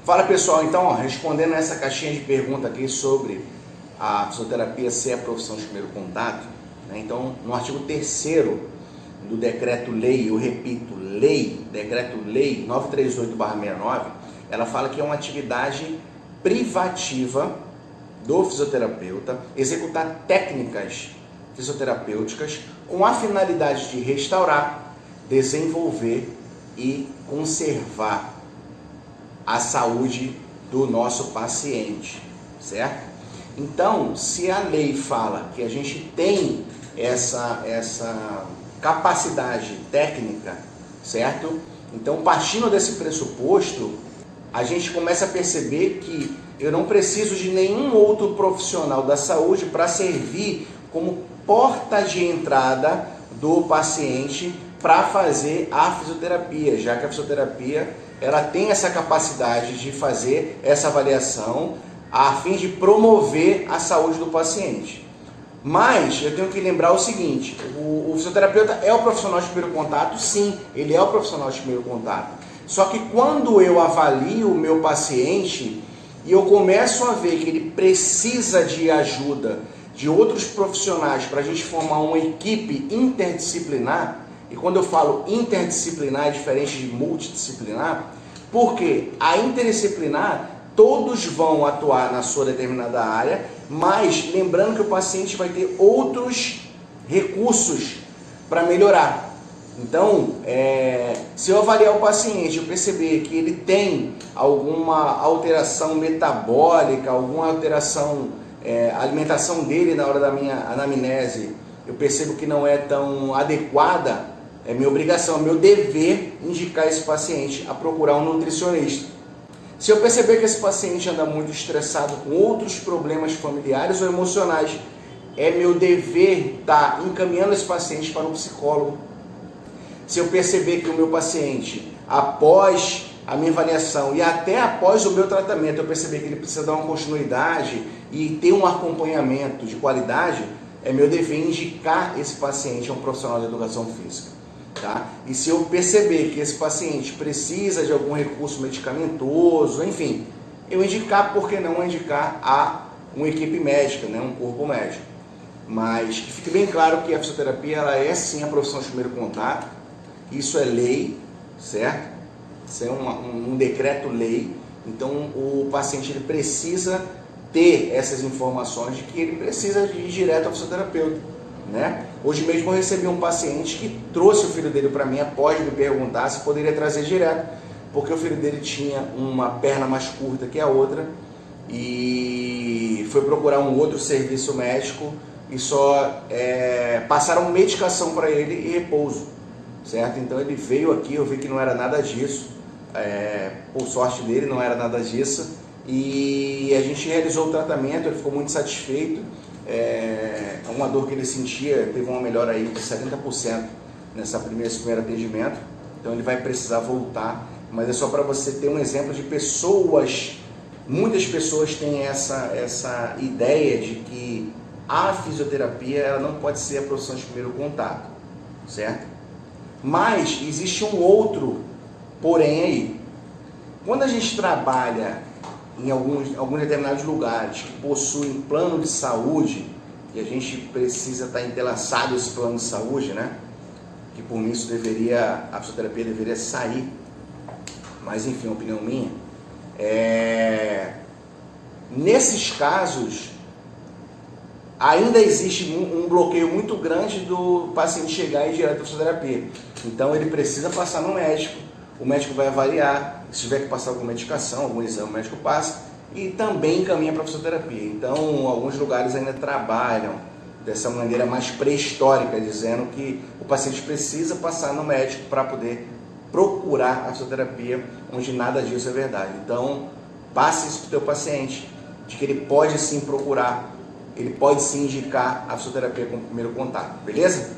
Fala pessoal, então respondendo essa caixinha de pergunta aqui sobre a fisioterapia ser a profissão de primeiro contato, né? Então no artigo 3º do decreto-lei, eu repito, decreto-lei 938/69, ela fala que é uma atividade privativa do fisioterapeuta executar técnicas fisioterapêuticas com a finalidade de restaurar, desenvolver e conservar a saúde do nosso paciente, certo? Então, se a lei fala que a gente tem essa capacidade técnica, certo? Então, partindo desse pressuposto, a gente começa a perceber que eu não preciso de nenhum outro profissional da saúde para servir como porta de entrada do paciente para fazer a fisioterapia, já que a fisioterapia ela tem essa capacidade de fazer essa avaliação a fim de promover a saúde do paciente. Mas eu tenho que lembrar o seguinte, o fisioterapeuta é o profissional de primeiro contato? Sim, ele é o profissional de primeiro contato. Só que quando eu avalio o meu paciente e eu começo a ver que ele precisa de ajuda de outros profissionais para a gente formar uma equipe interdisciplinar, e quando eu falo interdisciplinar é diferente de multidisciplinar, porque a interdisciplinar todos vão atuar na sua determinada área, mas lembrando que o paciente vai ter outros recursos para melhorar. Então, se eu avaliar o paciente, eu perceber que ele tem alguma alteração metabólica, alguma alteração, a alimentação dele na hora da minha anamnese, eu percebo que não é tão adequada, é minha obrigação, é meu dever indicar esse paciente a procurar um nutricionista. Se eu perceber que esse paciente anda muito estressado com outros problemas familiares ou emocionais, é meu dever estar encaminhando esse paciente para um psicólogo. Se eu perceber que o meu paciente, após a minha avaliação e até após o meu tratamento, eu perceber que ele precisa dar uma continuidade e ter um acompanhamento de qualidade, é meu dever indicar esse paciente a um profissional de educação física. Tá? E se eu perceber que esse paciente precisa de algum recurso medicamentoso, enfim, eu indicar, por que não indicar a uma equipe médica, né? Um corpo médico. Mas que fique bem claro que a fisioterapia ela é sim a profissão de primeiro contato, isso é lei, certo? Isso é um decreto-lei, então o paciente ele precisa ter essas informações de que ele precisa de ir direto ao fisioterapeuta. Né? Hoje mesmo eu recebi um paciente que trouxe o filho dele para mim após me perguntar se poderia trazer direto, porque o filho dele tinha uma perna mais curta que a outra e foi procurar um outro serviço médico e só passaram medicação para ele e repouso, certo? Então ele veio aqui, eu vi que não era nada disso, por sorte dele não era nada disso, e a gente realizou o tratamento, ele ficou muito satisfeito. Uma dor que ele sentia teve uma melhora aí de 70% nesse primeiro atendimento, então ele vai precisar voltar, mas é só para você ter um exemplo de pessoas, muitas pessoas têm essa ideia de que a fisioterapia ela não pode ser a profissão de primeiro contato, certo? Mas existe um outro porém aí, quando a gente trabalha em alguns determinados lugares que possuem plano de saúde, e a gente precisa estar entrelaçado esse plano de saúde, né? Que por isso a fisioterapia deveria sair, mas enfim, opinião minha. Nesses casos, ainda existe um bloqueio muito grande do paciente chegar e ir direto à fisioterapia. Então ele precisa passar no médico, o médico vai avaliar, se tiver que passar alguma medicação, algum exame, o médico passa e também encaminha para a fisioterapia. Então, alguns lugares ainda trabalham dessa maneira mais pré-histórica, dizendo que o paciente precisa passar no médico para poder procurar a fisioterapia, onde nada disso é verdade. Então, passe isso para o teu paciente, de que ele pode sim procurar, ele pode sim indicar a fisioterapia como primeiro contato, beleza?